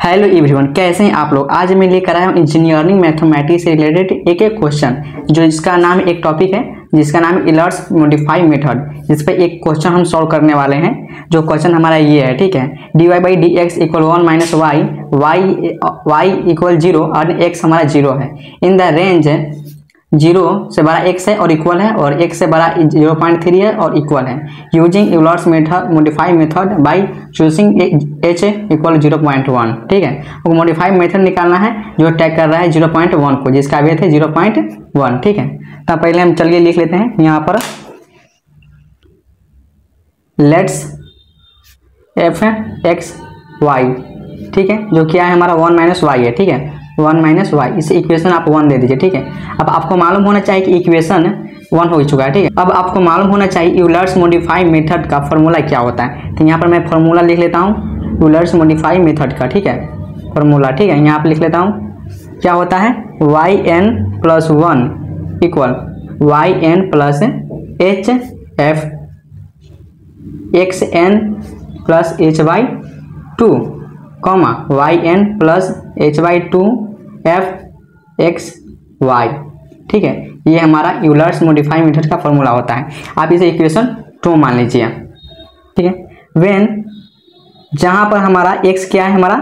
Hello everyone, कैसे हैं आप लोग। आज मैं लेकर आया हूँ इंजीनियरिंग मैथमेटिक्स से रिलेटेड एक क्वेश्चन जो इसका नाम एक टॉपिक है जिसका नाम है इलर्स मॉडिफाई मेथड। जिस पे एक क्वेश्चन हम सॉल्व करने वाले हैं। जो क्वेश्चन हमारा ये है, ठीक है, dy by d x equal 1 minus y, y equal 0 और x हमारा 0 है। इन द रेंज 0 से बड़ा x है और इक्वल है, और x से बड़ा 0.3 है और इक्वल है। Using Euler's method modify method by choosing h equal 0.1। ठीक है, वो मॉडिफाई मेथड निकालना है जो टैग कर रहा है 0.1 को, जिसका वेट है 0.1। ठीक है, तो पहले हम चलिए लिख लेते हैं यहाँ पर लेट्स f x y। ठीक है, जो क्या है हमारा 1 माइनस वाई है। ठीक है, 1 माइनस वाई, इस इक्वेशन आप 1 दे दीजिए। ठीक है, अब आपको मालूम होना चाहिए कि इक्वेशन 1 हो चुका है। ठीक है, अब आपको मालूम होना चाहिए यूलर्स मॉडिफाई मेथड का फॉर्मूला क्या होता है। तो यहाँ पर मैं फॉर्मूला लिख लेता हूँ यूलर्स मॉडिफाई मेथड का। ठीक है, फॉर्मूला, ठीक है, यहाँ पर लिख लेता हूँ। क्या होता है y n plus 1 equal y n plus h f x n plus h by 2 comma y n plus h by 2 f x y. ठीक है, ये हमारा यूलर्स मॉडिफाई मेथड का फॉर्मूला होता है। आप इसे इक्वेशन 2 मान लीजिए। ठीक है, व्हेन जहां पर हमारा x क्या है, हमारा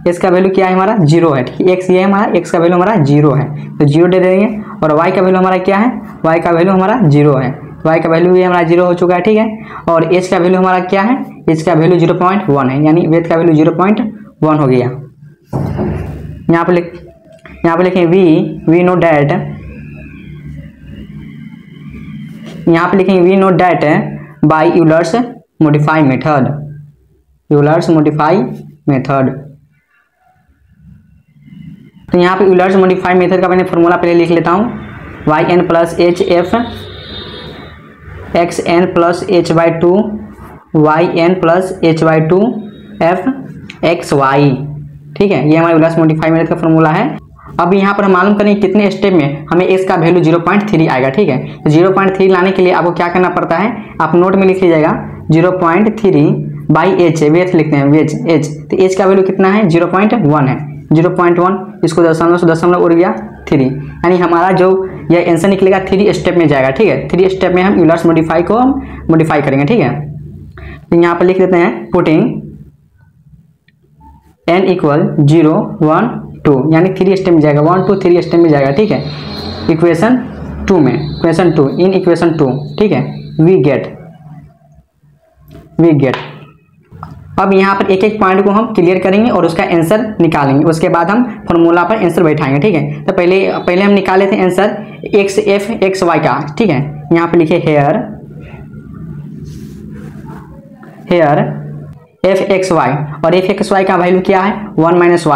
x का वैल्यू क्या है, हमारा 0 है। ठीक है, x ये है हमारा, x का वैल्यू हमारा 0 है तो 0 दे देंगे। और y का वैल्यू हमारा क्या है, y का वैल्यू हमारा 0 है, y का वैल्यू ये हमारा 0 हो चुका है। ठीक है, और h का वैल्यू हमारा क्या है, h का वैल्यू 0.1 है, यानी वेट का वैल्यू 0.1 हो गया। यहाँ पे लिखें वी नो डैट, यहाँ पे लिखेंगे we know that by Euler's modify method, Euler's modify method. तो यहाँ पे यूलर्स मॉडिफाई मेथड का मैंने फॉर्मूला पहले लिख लेता हूँ। Y n plus h f x n plus h by 2 y n plus h by 2 f x y. ठीक है, ये हमारा यूलर्स मॉडिफाई मेथड का फॉर्मूला है। अब यहाँ पर हम मालूम करें कितने स्टेप में हमें x का वैल्यू 0.3 आएगा। ठीक है, तो 0.3 लाने के लिए आपको क्या करना पड़ता है, आप नोट में लिख लीजिएगा 0.3 बाई एच, वेट लिखते हैं वेट h। तो h का वैल्यू कितना है, 0.1 है। 0.1 इसको दशमलव से दशमलव उड़ गया 3, यानी हमारा जो यह आंसर निकलेगा 3 स्टेप में जाएगा। ठीक है, 3 स्टेप में हम यूलर्स मॉडिफाई को मॉडिफाई करेंगे। ठीक है, तो यहाँ पर लिख देते हैं पुटिंग n इक्वल 0 1 2, यानी 3 स्टेप में जाएगा, 1 2 3 स्टेप में जाएगा। ठीक है, इक्वेशन 2 में, इक्वेशन 2 इन इक्वेशन 2। ठीक है, वी गेट। अब यहाँ पर एक एक पॉइंट को हम क्लियर करेंगे और उसका आंसर निकालेंगे। उसके बाद हम फॉर्मूला पर आंसर बैठाएंगे। ठीक है, तो पहले हम निकाले थे answer x f x y का। ठीक है, यहाँ पे लिखे हेयर एफ एक्स वाई, और एफ एक्स वाई का वैल्यू क्या है 1 माइनस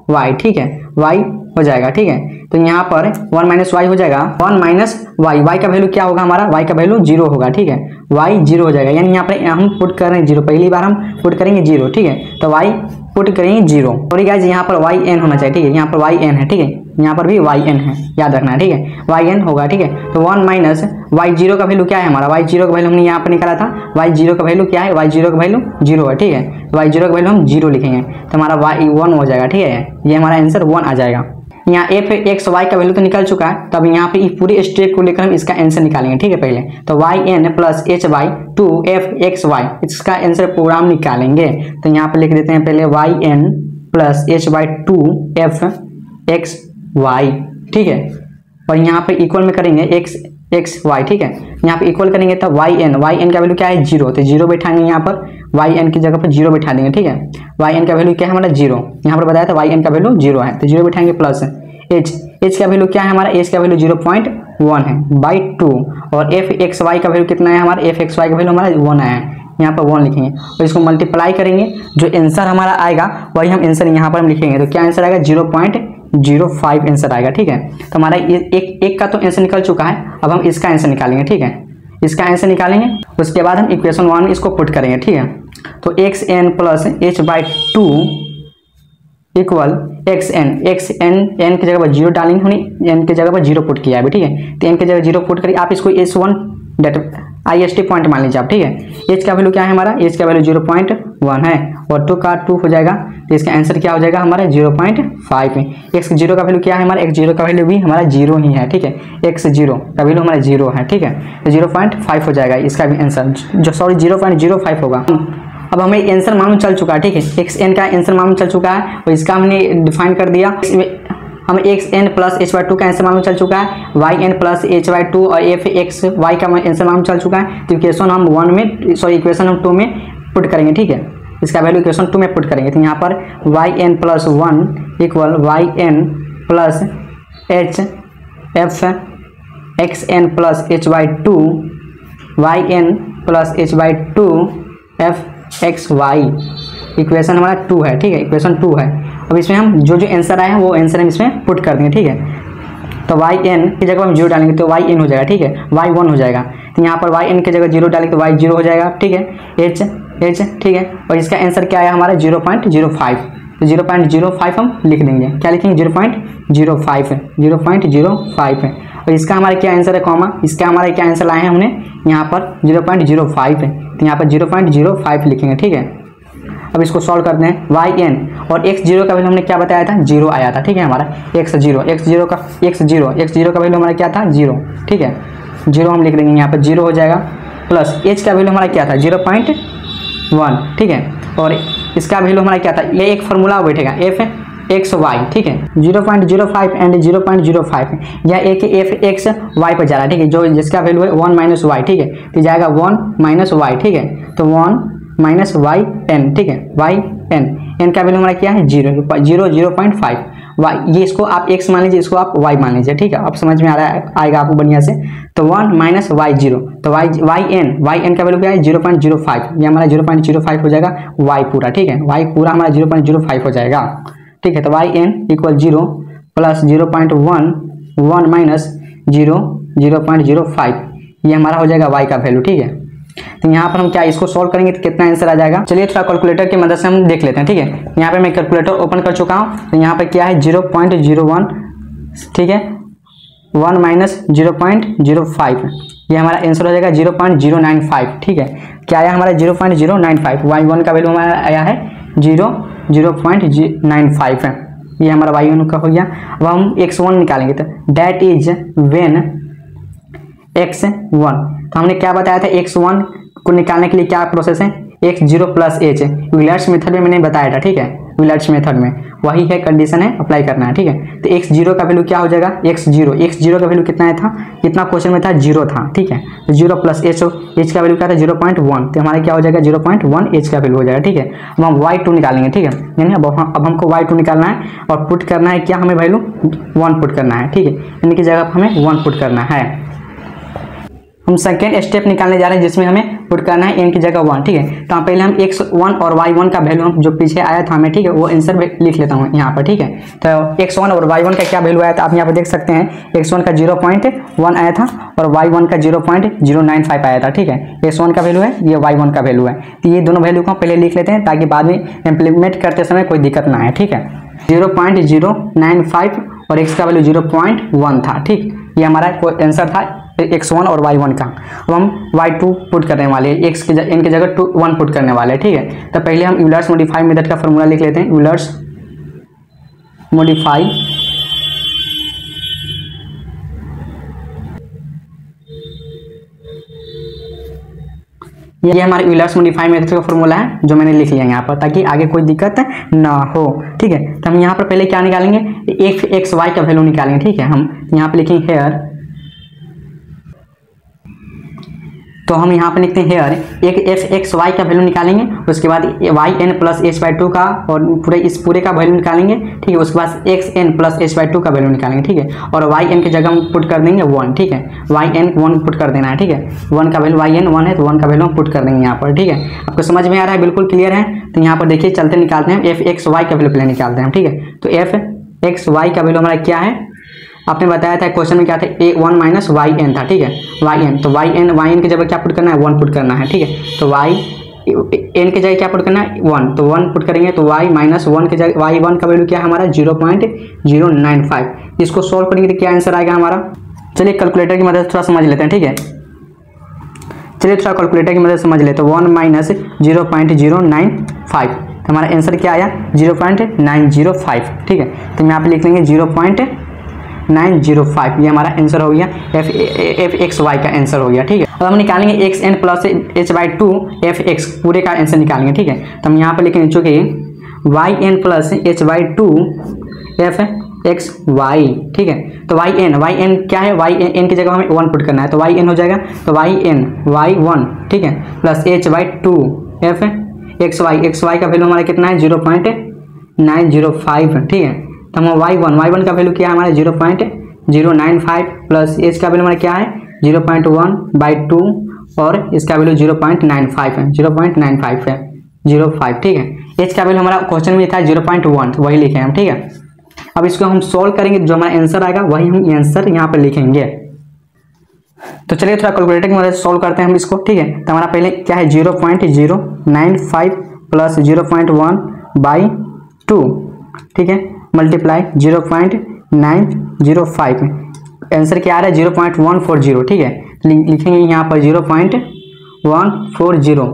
वाई। ठीक है, वाई हो जाएगा। ठीक है, तो यहाँ पर 1 माइनस वाई हो जाएगा, 1 माइनस वाई, वाई का वैल्यू क्या होगा हमारा, वाई का वैल्यू 0 होगा। ठीक है, वाई 0 हो जाएगा, यानी यहाँ पर हम पुट कर रहे हैं 0, पहली बार हम पुट करेंगे 0। ठीक है, तो वाई पुट करेंगे 0। सॉरी गाइस, यहाँ पर वाई एन होना चाहिए। ठीक है, यहाँ पर वाई एन है। ठीक है, यहाँ पर भी वाई एन है, याद रखना है। ठीक है, वाई एन होगा। ठीक है, तो 1 माइनस वाई 0 का वैल्यू क्या है हमारा, वाई 0 का वैल्यू हमने यहाँ पर निकाला था, वाई 0 का वैल्यू क्या है, वाई 0 का वैल्यू 0 है। ठीक है, वाई 0 का वैल्यू हम 0 लिखेंगे तो हमारा वाई 1 हो जाएगा। ठीक है, ये हमारा आंसर 1 आ जाएगा। यहाँ एफ एक्स वाई का वैल्यू तो निकल चुका है, तब यहाँ पे इस पूरे स्टेप को लेकर हम इसका आंसर निकालेंगे। ठीक है, पहले तो y n plus h by 2 f x y, इसका आंसर पूरा हम निकालेंगे। तो यहाँ पे लिख देते हैं पहले y n plus h by 2 f x y. ठीक है, और यहाँ पे इक्वल में करेंगे एक्स वाई। ठीक है, यहाँ पे इक्वल करेंगे तो वाई एन का वैल्यू क्या है 0, तो 0 बैठाएंगे यहाँ पर, वाई एन की जगह पर 0 बैठा देंगे। ठीक है, वाई एन का वैल्यू क्या है हमारा 0, यहाँ पर बताया था वाई एन का वैल्यू 0 है, तो 0 बैठाएंगे प्लस एच का वैल्यू क्या है हमारा, एच का वैल्यू 0.1 है बाई 2, और एफ एक्स वाई का वैल्यू कितना है हमारा, एफ एक्स वाई का वैल्यू हमारा 1 है, यहाँ पर 1 लिखेंगे और इसको मल्टीप्लाई करेंगे। जो आंसर हमारा आएगा वही हम आंसर यहाँ पर हम लिखेंगे। तो क्या आंसर आएगा 0.05 आंसर आएगा। ठीक है, तो हमारा एक का तो आंसर निकल चुका है, अब हम इसका आंसर निकालेंगे। ठीक है, इसका आंसर निकालेंगे, उसके बाद हम इक्वेशन 1 में इसको पुट करेंगे। ठीक है, तो x n plus h by 2 equal x n n की जगह पर 0 डालेंगे, हमने एन की जगह पर 0 पुट किया है। ठीक है, तो एन की जगह 0 पुट करिए। आप इसको S1 IST पॉइंट मान लीजिए आप, ठीक है। एच का वैल्यू क्या है हमारा, एच का वैल्यू 0.1 है और 2 का 2 हो जाएगा, तो इसका आंसर क्या हो जाएगा हमारा 0.5 है। x0 का वैल्यू क्या है हमारा, x0 का वैल्यू भी हमारा 0 ही है, ठीक है। x0 का वैल्यू हमारा 0 है, ठीक है, तो 0.5 हो जाएगा इसका भी आंसर, जो सॉरी 0.05 होगा। अब हमें आंसर मालूम चल चुका है, ठीक है, xn का आंसर मालूम चल चुका है और इसका हमने डिफाइन कर दिया। हमें xn प्लस h/2 का आंसर मालूम चल चुका है, yn प्लस h/2 और fxy का आंसर मालूम चल चुका है। तो इक्वेशन हम 1 में, सॉरी इक्वेशन हम 2 में पुट करेंगे, ठीक है, इसका वैल्यू इक्वेशन 2 में पुट करेंगे। तो यहाँ पर yn plus 1 equal yn plus h f xn plus h/2 yn plus h/2 f x y, equation हमारा 2 है, ठीक है, इक्वेशन 2 है। अब इसमें हम जो जो आंसर आए हैं वो आंसर हम इसमें पुट कर देंगे, ठीक है। तो वाई एन की जगह हम 0 डालेंगे तो वाई एन हो जाएगा, ठीक है, वाई 1 हो जाएगा। तो यहाँ पर वाई एन की जगह 0 डालेंगे तो वाई 0 हो जाएगा, ठीक है, एच, ठीक है। और इसका आंसर क्या आया हमारा 0.05, तो 0.05 हम लिख देंगे, क्या लिखेंगे 0.05 है, 0.05 है। और इसका हमारा क्या आंसर है कॉमा, इसका हमारा क्या आंसर लाए हैं हमने यहाँ पर 0.05 है, तो यहाँ पर 0.05 लिखेंगे, ठीक है। अब इसको सॉल्व करते हैं, वाई एन और x0 का वैल्यू हमने क्या बताया था 0 आया था, ठीक है, हमारा x0 का वैल्यू हमारा क्या था 0, ठीक है, 0 हम लिख देंगे यहाँ पर 0 हो जाएगा, प्लस h का वैल्यू हमारा क्या था 0.1, ठीक है, और इसका वैल्यू हमारा क्या था, ये एक फार्मूला बैठेगा f एक्स वाई, ठीक है, 0.05 एंड 0.05 यह एक एफ एक्स वाई पर जा रहा है, ठीक है, जो जिसका वैल्यू है 1 माइनस वाई, ठीक है, तो जाएगा 1 माइनस वाई, ठीक है, तो 1 माइनस वाई एन, ठीक है, वाई एन का वैल्यू हमारा क्या है 0.5 वाई, ये इसको आप एक्स मान लीजिए, इसको आप वाई मान लीजिए, ठीक है, अब समझ में आ रहा है, आएगा आपको बढ़िया से। तो 1 माइनस वाई 0, तो वाई एन का वैल्यू क्या है 0.05, ये हमारा 0.05 हो जाएगा वाई पूरा, ठीक है, वाई पूरा हमारा 0.05 हो जाएगा, ठीक है। तो y n equal 0 plus 0.1 1 minus 0.05 ये हमारा हो जाएगा वाई का वैल्यू, ठीक है। तो यहाँ पर हम क्या इसको सॉल्व करेंगे तो कितना आंसर आ जाएगा, चलिए थोड़ा कैलकुलेटर की मदद से हम देख लेते हैं, ठीक है। यहाँ पे मैं कैलकुलेटर ओपन कर चुका हूँ, तो यहाँ पे क्या है 0.01, ठीक है, 1 माइनस 0.05 ये हमारा आंसर हो जाएगा 0.095, ठीक है। क्या आया हमारा 0.095, y1 का वैल्यू हमारा आया है 0.95 है, ये हमारा y1 का हो गया। अब हम x1 निकालेंगे, तो दैट इज व्हेन x1, तो हमने क्या बताया था x1 को निकालने के लिए क्या प्रोसेस है, x0 plus h, Euler's method में मैंने बताया था, ठीक है, यूलर्स मेथड में वही है कंडीशन है, अप्लाई करना है, ठीक है। तो x0 का वैल्यू क्या हो जाएगा, x0 का वैल्यू कितना था, कितना क्वेश्चन में था 0 था, ठीक है, तो 0 प्लस h का वैल्यू क्या था 0.1, तो हमारा क्या हो जाएगा 0.1 h का वैल्यू हो जाएगा, ठीक है। अब हम y2 निकालेंगे, ठीक है, यानी अब हमको y2 निकालना है और पुट करना है क्या, हमें वैल्यू 1 पुट करना है, ठीक है, इनकी जगह हमें 1 पुट करना है। हम सेकेंड स्टेप निकालने जा रहे हैं जिसमें हमें पुट करना है n की जगह 1, ठीक है। तो पहले हम x1 और y1 का वैल्यू जो पीछे आया था हमें, ठीक है, वो आंसर लिख लेता हूँ यहाँ पर, ठीक है। तो x1 और y1 का क्या वैल्यू आया था आप यहाँ पर देख सकते हैं, x1 का 0.1 आया था और y1 का 0.095 आया था, ठीक है, x1 का वैल्यू है, ये y1 का वैल्यू है। तो ये दोनों वैल्यू को हम पहले लिख लेते हैं ताकि बाद में इम्प्लीमेंट करते समय कोई दिक्कत ना आए, ठीक है। 0.095 और x का वैल्यू 0.1 था, ठीक, ये हमारा आंसर था x1 और y1 का। अब हम y2 पुट करने वाले हैं, x के इनकी जगह 1 पुट करने वाले हैं, ठीक है। तो पहले हम यूलर्स मॉडिफाई मेथड का फॉर्मूला लिख लेते हैं, यूलर्स मॉडिफाई ये हमारे यूलर्स मॉडिफाई मेथड का फॉर्मूला है जो मैंने लिख लिया यहाँ पर ताकि आगे कोई दिक्कत ना हो, ठीक है। तो हम यहाँ पर पहले क्या निकालेंगे, एक्स वाई का वैल्यू निकालेंगे, ठीक है। हम यहाँ पे लिखेंगे हेयर, तो हम यहाँ पे लिखते हैं हेयर एक एफ एक्स वाई का वैल्यू निकालेंगे, उसके बाद वाई एन प्लस h/2 का और इस पूरे का वैल्यू निकालेंगे, ठीक है। उसके बाद एक्स एन प्लस h/2 का वैल्यू निकालेंगे, ठीक है। और वाई एन की जगह हम पुट कर देंगे 1, ठीक है, वाई एन 1 पुट कर देना है, ठीक है। 1 का वैल्यू वाई एन 1 है तो 1 का वैल्यू हम पुट कर देंगे यहाँ पर, ठीक है। आपको समझ में आ रहा है, बिल्कुल क्लियर है। तो यहाँ पर देखिए चलते निकालते हैं, एफ एक्स वाई का वैल्यू पहले निकालते हैं, ठीक है। तो एफ एक्स वाई का वैल्यू हमारा क्या है, आपने बताया था क्वेश्चन में क्या था, a1 माइनस वाई एन था, ठीक है, वाई एन। तो वाई एन की जगह क्या पुट करना है 1 पुट करना है, ठीक है। तो वाई एन की जगह क्या पुट करना है 1, तो 1 पुट करेंगे तो वाई माइनस 1 की जगह वाई 1 का वैल्यू क्या है हमारा 0.095। इसको सॉल्व करेंगे तो क्या आंसर आएगा हमारा, चलिए कैलकुलेटर की मदद से थोड़ा समझ लेते हैं, ठीक है। चलिए थोड़ा कैलकुलेटर की मदद समझ लेते हैं। 1 माइनस 0.095, तो हमारा आंसर क्या आया 0.905, ठीक है। तो यहाँ पे लिख लेंगे 0.905, ये हमारा आंसर हो गया, एफ एक्स वाई का आंसर हो गया, ठीक है। अब हम निकालेंगे x n plus h by two f x, पूरे का आंसर निकालेंगे, ठीक है। तो हम यहाँ पर लिखेंगे चूंकि y n plus h by two f x y, ठीक है। तो वाई एन क्या है, वाई एन की जगह हमें 1 पुट करना है, तो वाई एन हो जाएगा, तो वाई एन वाई 1, ठीक है, plus h by two f x y का वैल्यू हमारा कितना है 0.905, ठीक है। तो हम वाई वन का वैल्यू क्या है हमारा 0.095 प्लस एच का वैल्यू हमारा क्या है 0.1/2 और इसका वैल्यू 0.95 है, 0.95 है, 0.5, ठीक है। एच का वैल्यू हमारा क्वेश्चन में था 0.1, तो वही लिखे हम, ठीक है। अब इसको हम सॉल्व करेंगे, जो हमारा आंसर आएगा वही हम आंसर यहाँ पर लिखेंगे। तो चलिए थोड़ा कैलकुलेटर की मदद से सॉल्व करते हैं हम इसको, ठीक है। तो हमारा पहले क्या है 0.095 प्लस 0.1/2, ठीक है, मल्टीप्लाई 0.905, आंसर क्या आ रहा है 0.140, ठीक है। लिखेंगे यहाँ पर 0.140,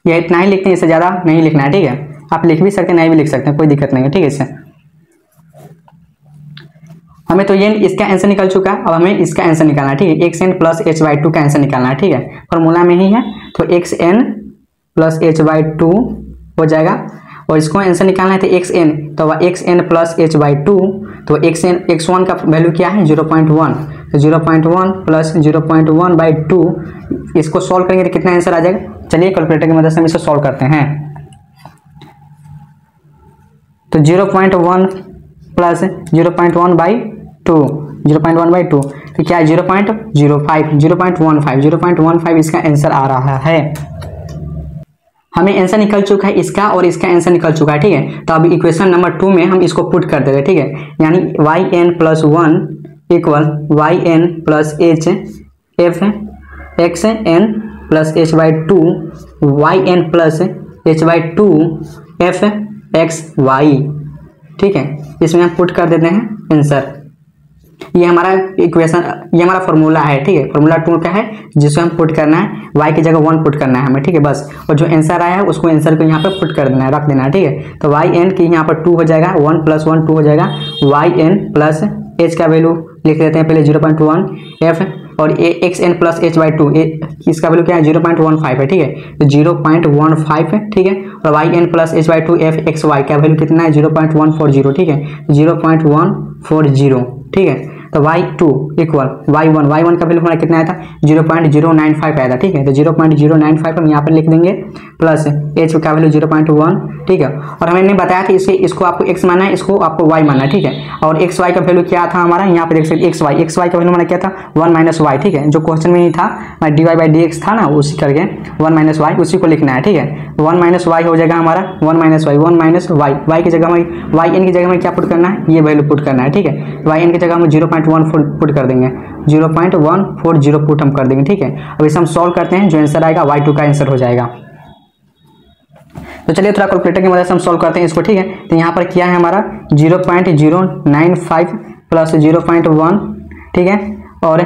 ये इतना ही लिखते हैं, इससे ज़्यादा नहीं लिखना है, ठीक है। आप लिख भी सकते हैं, नहीं भी लिख सकते हैं, कोई दिक्कत नहीं है, ठीक है। इससे हमें तो ये इसका आंसर निकल चुका है, अब हमें इसका आंसर निकालना है, ठीक है। X n plus h by two का आंसर निकालना है, ठीक है, फॉर्मूला में ही है। तो x n plus h by two हो जाएगा, और इसको आंसर निकालना है, तो एक्स एन, तो x n plus h by two, तो एक्स वन का वैल्यू क्या है 0.1, तो 0.1 प्लस 0.1/2, इसको सॉल्व करेंगे तो कितना आंसर आ जाएगा। चलिए कैलकुलेटर की मदद से हम इसे सॉल्व करते हैं। तो 0.1 प्लस 0.1/2, तो क्या है 0.15 इसका आंसर आ रहा है। हमें आंसर निकल चुका है इसका, और इसका आंसर निकल चुका है, ठीक है। तो अब इक्वेशन नंबर 2 में हम इसको पुट कर देते हैं, ठीक है। यानी y n plus 1 equal y n plus h f x n plus h by two y n plus h by two f x y, ठीक है। इसमें हम पुट कर देते हैं आंसर। ये हमारा इक्वेशन, ये हमारा फॉर्मूला है, ठीक है। फॉर्मूला 2 का है, जिसको हम पुट करना है, y की जगह 1 पुट करना है हमें, ठीक है, बस। और जो आंसर आया है उसको आंसर को यहाँ पर पुट कर देना है, रख देना है, ठीक है। तो वाई एन की यहाँ पर 2 हो जाएगा, 1 + 1 2 हो जाएगा, वाई एन प्लस एच का वैल्यू लिख देते हैं पहले 0.1 एफ, और x n plus h by two, इसका वैल्यू क्या है 0.15 है, ठीक है। तो 0.15 है, ठीक है। और y n plus h by two f x y का वैल्यू कितना है 0.140, ठीक है, 0.140, ठीक है। तो y2 इक्वल y1 का वैल्यू हमारा कितना आया था 0.095 आया था, ठीक है। तो 0.095 हम यहाँ पर लिख देंगे, प्लस h का वैल्यू 0.1, ठीक है। और हमने बताया था इसको आपको x मानना है, इसको आपको y मानना है, ठीक है। और x y का वैल्यू क्या था हमारा, यहाँ पे देख सकते x y का वैल्यू हमारा क्या था 1 - y, ठीक है। जो क्वेश्चन में ही था dy/dx था ना, उसी करके 1 - y, उसी को लिखना है, ठीक है। 1 - y हो जाएगा हमारा 1 - y, y की जगह हमें y n की जगह हमें क्या पुट करना है, ये वैल्यू पुट करना है, ठीक है। y n की जगह हम 0.14 पुट कर देंगे, 0.140 पुट हम कर देंगे, ठीक है। अब इसे हम सॉल्व करते हैं, जो आंसर आएगा y2 का आंसर हो जाएगा। तो चलिए थोड़ा कैलकुलेटर की मदद से हम सॉल्व करते हैं इसको, ठीक है। तो यहाँ पर क्या है हमारा 0.095 प्लस 0.1, ठीक है, और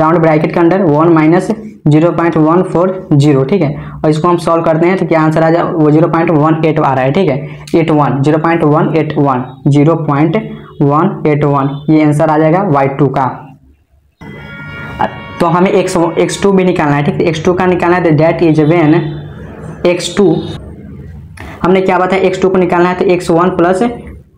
राउंड ब्रैकेट के अंदर 1 माइनस 0.140, ठीक है। और इसको हम सॉल्व करते हैं तो क्या आंसर आ जाए, वो 0.18 आ रहा है, ठीक है, 0.181, ये आंसर आ जाएगा y2 का। तो हमें x2 भी निकालना है, ठीक है। x2 का निकालना है, तो दैट इज व्हेन x2, हमने क्या बताया x2 को निकालना है, तो x1 प्लस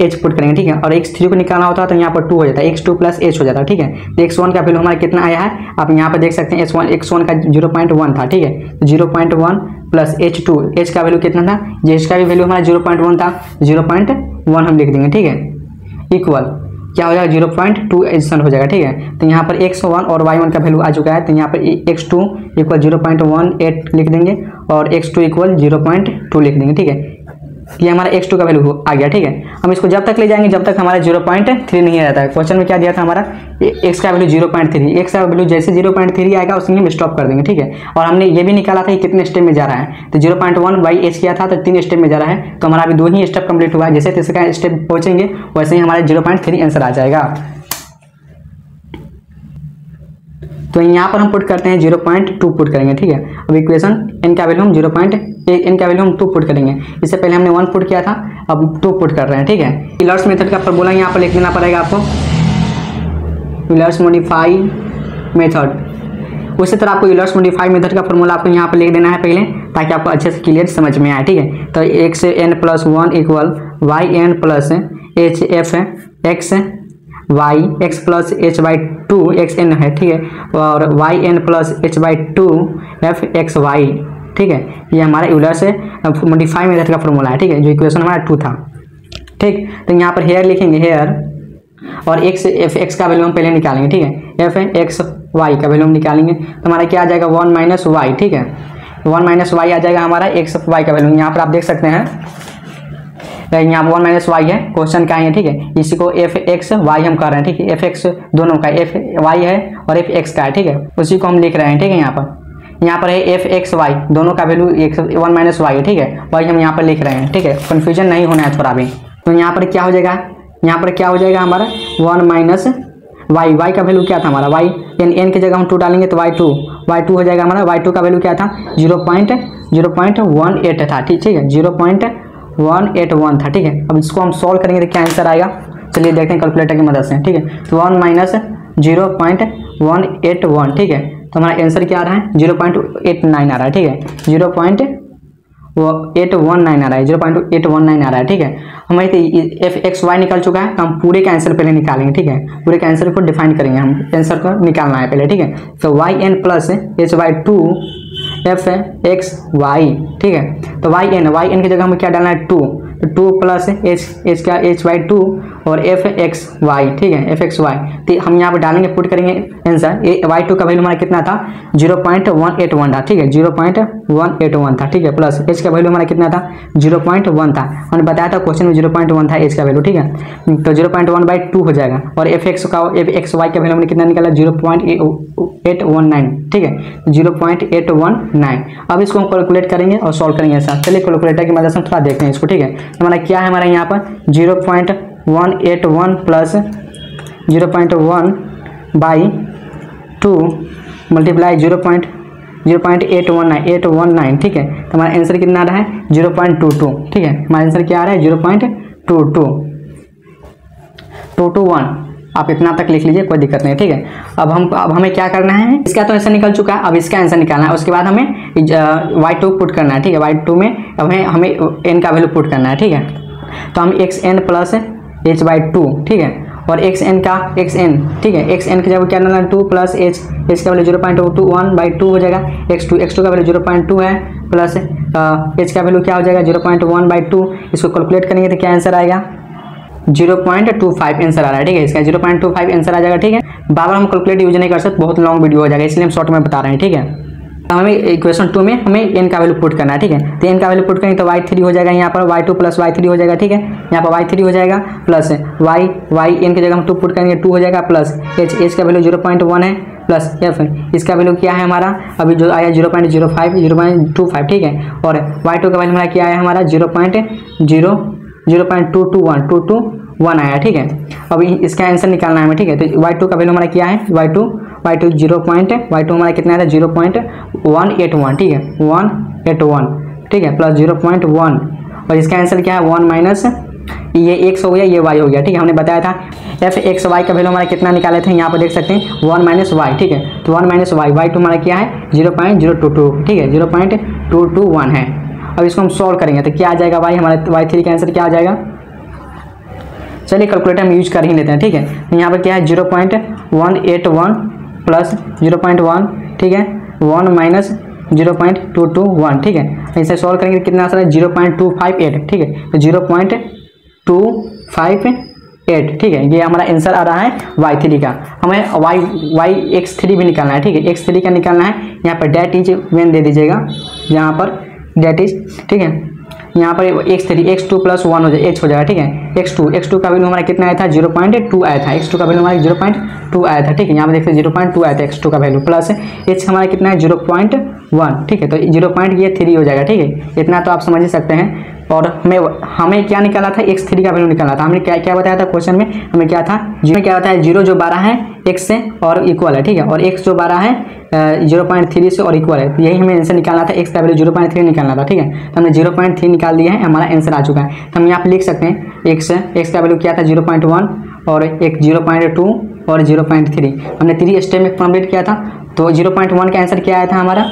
h पुट करेंगे, ठीक है। और x3 को निकालना होता है तो यहाँ पर 2 हो जाता है, x2 प्लस h हो जाता है, ठीक है। तो x1 का वैल्यू हमारा कितना आया है, आप यहाँ पर देख सकते हैं, x1 का 0.1 था, ठीक है। 0.1 प्लस h2, h का वैल्यू कितना था, h का भी वैल्यू हमारा 0.1 था, 0.1 हम लिख देंगे, ठीक है, इक्वल क्या हो जाएगा 0.2 एडिशन हो जाएगा, ठीक है। तो यहाँ पर x1 और y1 का वैल्यू आ चुका है, तो यहाँ पर x2 इक्वल 0.18 लिख देंगे, और x2 इक्वल 0.2 लिख देंगे, ठीक है। ये हमारा x2 का वैल्यू आ गया, ठीक है। हम इसको जब तक ले जाएंगे जब तक हमारा 0.3 नहीं रहता है। क्वेश्चन में क्या दिया था हमारा, x का वैल्यू 0.3, x का वैल्यू जैसे 0.3 आएगा उसमें हम स्टॉप कर देंगे, ठीक है। और हमने ये भी निकाला था कि कितने स्टेप में जा रहा है, तो 0.1/h किया था, तो 3 स्टेप में जा रहा है, तो हमारा अभी 2 ही स्टेप कंप्लीट हुआ है। जैसे तीसरा स्टेप पहुंचेंगे वैसे ही हमारा 0.3 आंसर आ जाएगा। तो यहाँ पर हम पुट करते हैं 0.2 पुट करेंगे, ठीक है। अब इक्वेशन n का वैल्यू हम n का वैल्यू हम 2 पुट करेंगे। इससे पहले हमने 1 पुट किया था, अब 2 पुट कर रहे हैं, ठीक है। यूलर्स मेथड का फॉर्मूला यहाँ पर लिख देना पड़ेगा आपको, यूलर्स मॉडिफाई मेथड। उसी तरह आपको यूलर्स मॉडिफाई मेथड का फॉर्मूला आपको यहाँ पर लिख देना है पहले, ताकि आपको अच्छे से क्लियर समझ में आए, ठीक है। तो x n + 1 equal y n + h f x y x + h/2 x n है, ठीक है। और y n + h/2 f x y, ठीक है। ये हमारा यूलर्स मॉडिफाई मेथड का फॉर्मूला है, ठीक है, जो इक्वेशन हमारा 2 था, ठीक। तो यहाँ पर हेयर लिखेंगे, हेयर, और f x का वैल्यू हम पहले निकालेंगे, ठीक है। f x y का वैल्यू हम निकालेंगे तो हमारा क्या आ जाएगा 1 - y, ठीक है। 1 - y आ जाएगा हमारा x y का वैल्यू। यहाँ पर आप देख सकते हैं, यहाँ पर 1 - y है, क्वेश्चन का है, ठीक है। इसी को f x y हम कर रहे हैं, ठीक है। f x दोनों का, f y है और f x का है, ठीक है। उसी को हम लिख रहे हैं, ठीक है। यहाँ पर है f x y, दोनों का वैल्यू 1 - y है, ठीक है। y हम यहाँ पर लिख रहे हैं, ठीक है। कन्फ्यूजन नहीं होना है थोड़ा भी। तो यहाँ पर क्या हो जाएगा, यहाँ पर क्या हो जाएगा हमारा 1 - y का वैल्यू क्या था हमारा, y n की जगह हम 2 डालेंगे तो y2 हो जाएगा हमारा। y2 का वैल्यू क्या था 0.018 था, ठीक है। 0.181 था, ठीक है। अब इसको हम सॉल्व करेंगे तो क्या आंसर आएगा, चलिए देखते हैं कैलकुलेटर की मदद से, ठीक है। तो 1 - 0.181, ठीक है। तो हमारा आंसर क्या आ रहा है 0.89 आ रहा है, ठीक है। 0.819 आ रहा है, 0.819 आ रहा है, ठीक है। हमारे f x y निकल चुका है, तो हम पूरे का आंसर पहले निकालेंगे, ठीक है। पूरे का आंसर को डिफाइन करेंगे, हम आंसर को निकालना है पहले, ठीक है। तो y n + h/2 f x y, ठीक है। तो y n की जगह हमें क्या डालना है 2, तो 2 + h/2 और f x y, ठीक है, f x y। तो हम यहाँ पर डालेंगे, पुट करेंगे आंसर। y2 का वैल्यू हमारा कितना था 0.181 था, ठीक है। 0.181 था, ठीक है। प्लस h का वैल्यू हमारा कितना था 0.1 था, हमने बताया था क्वेश्चन में 0.1 था h का वैल्यू, ठीक है। तो 0.1/2 हो जाएगा। और f x y का वैल्यू हमने कितना निकाला 0.819, ठीक है, 0.819। अब इसको हम कैलकुलेट करेंगे और सॉल्व करेंगे ऐसा। चलिए कैलकुलेटर की मदद से थोड़ा देखते हैं इसको, ठीक है। हमारा क्या है, हमारा यहाँ पर 0.181 प्लस 0.1/2 मल्टीप्लाई 0.819, ठीक है। तो हमारा आंसर कितना आ रहा है 0.22, ठीक है। हमारा आंसर क्या आ रहा है 0.221। आप इतना तक लिख लीजिए, कोई दिक्कत नहीं, ठीक है। अब हमें क्या करना है, इसका तो आंसर निकल चुका है, अब इसका आंसर निकालना है। उसके बाद हमें y2 पुट करना है, ठीक है। y2 में हमें n का वैल्यू पुट करना है, ठीक है। तो हम xn + h/2, ठीक है। और xn, ठीक है, xn की जगह क्या डालना है 2 + h का वैल्यू 0.1/2 हो जाएगा। x2 का वैल्यू 0.2 है, प्लस h का वैल्यू क्या हो जाएगा 0.1/2। इसको कैलकुलेट करेंगे तो क्या आंसर आएगा 0.25 आंसर आ रहा है, ठीक है। इसका 0.25 आंसर आ जाएगा, ठीक है। बार हम कैलकुलेट यूज नहीं कर सकते, बहुत लॉन्ग वीडियो हो जाएगा, इसलिए हम शॉर्ट में बता रहे हैं, ठीक है। हमें इक्वेशन 2 में हमें n का वैल्यू पुट करना है, ठीक है। तो n का वैल्यू पुट करेंगे तो y3 हो जाएगा, यहाँ पर y2 + y3 हो जाएगा, ठीक है। यहाँ पर y3 हो जाएगा, प्लस y n की जगह हम 2 पुट करेंगे 2 हो जाएगा, प्लस h का वैल्यू 0.1 है, प्लस f इसका वैल्यू क्या है हमारा अभी जो आया 0.05, ठीक है। और y2 का वैल्यू हमारा क्या आया हमारा 0.221 आया, ठीक है। अब इसका आंसर निकालना है हमें, ठीक है। तो y2 का वैल्यू हमारा क्या है y2 हमारा कितना है 0.181, ठीक है, 181, ठीक है, प्लस 0.1। और इसका आंसर क्या है 1 - ये x हो गया, ये y हो गया, ठीक है। हमने बताया था f x y का वैल्यू हमारा कितना निकाले थे, यहाँ पर देख सकते हैं 1 - y, ठीक है। तो 1 - y, y2 हमारा क्या है 0.022, ठीक है, 0.221 है। अब इसको हम सॉल्व करेंगे तो क्या आ जाएगा y, हमारा y3 का आंसर क्या आ जाएगा। चलिए कैलकुलेटर हम यूज कर ही लेते हैं, ठीक है। तो यहाँ पर क्या है 0.181 प्लस 0.1, ठीक है, 1 - 0.221, ठीक है। इसे सॉल्व करेंगे कितना आंसर है 0.258, ठीक है। तो 0.258, ठीक है, ये हमारा आंसर आ रहा है y3 का। हमें x3 भी निकालना है, ठीक है। x3 का निकालना है, यहाँ पर डेट इज वेन दे दीजिएगा, यहाँ पर डेट इज, ठीक है। यहाँ पर x2 + 1 हो जाए h हो जाएगा, ठीक है। x2 का वैल्यू हमारा कितना आया था 0.2 आया था, x2 का वैल्यू हमारा 0.2 आया था, ठीक है। यहाँ पर देखते हैं 0.2 आया था x2 का वैल्यू, प्लस h हमारा कितना है 0.1, ठीक है। तो 0.3 हो जाएगा, ठीक है। इतना तो आप समझ ही सकते हैं। और हमें क्या निकाला था, x3 का वैल्यू निकाला था। हमने क्या बताया था क्वेश्चन में, हमें क्या था, क्या बताया, 0 जो 12 है x से और इक्वल है, ठीक है, और x जो 12 है 0.3 से और इक्वल है। यही हमें आंसर निकालना था, x का वैल्यू 0.3 निकालना था, ठीक है। तो हमने 0.3 निकाल दिया है, हमारा आंसर आ चुका है। तो हम यहाँ पे लिख सकते हैं x का वैल्यू क्या था 0.1 और एक 0.2 और 0.3। हमने 3 स्टेप में कंप्लीट किया था। तो 0.1 का आंसर क्या आया था हमारा,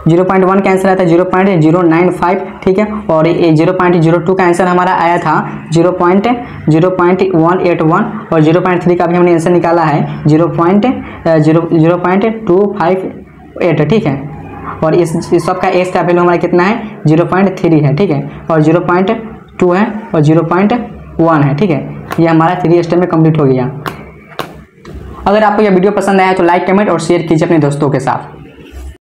0.1 का आंसर आया था 0.095, ठीक है, और 0.02 का आंसर हमारा आया था 0.181 और 0.3 का भी हमने आंसर निकाला है 0.258, ठीक है। और इस सब का x का वैल्यू हमारा कितना है 0.3 है, ठीक है, और 0.2 है और 0.1 है, ठीक है। ये हमारा 3 स्टेप में कंप्लीट हो गया। अगर आपको यह वीडियो पसंद आया तो लाइक, कमेंट और शेयर कीजिए अपने दोस्तों के साथ।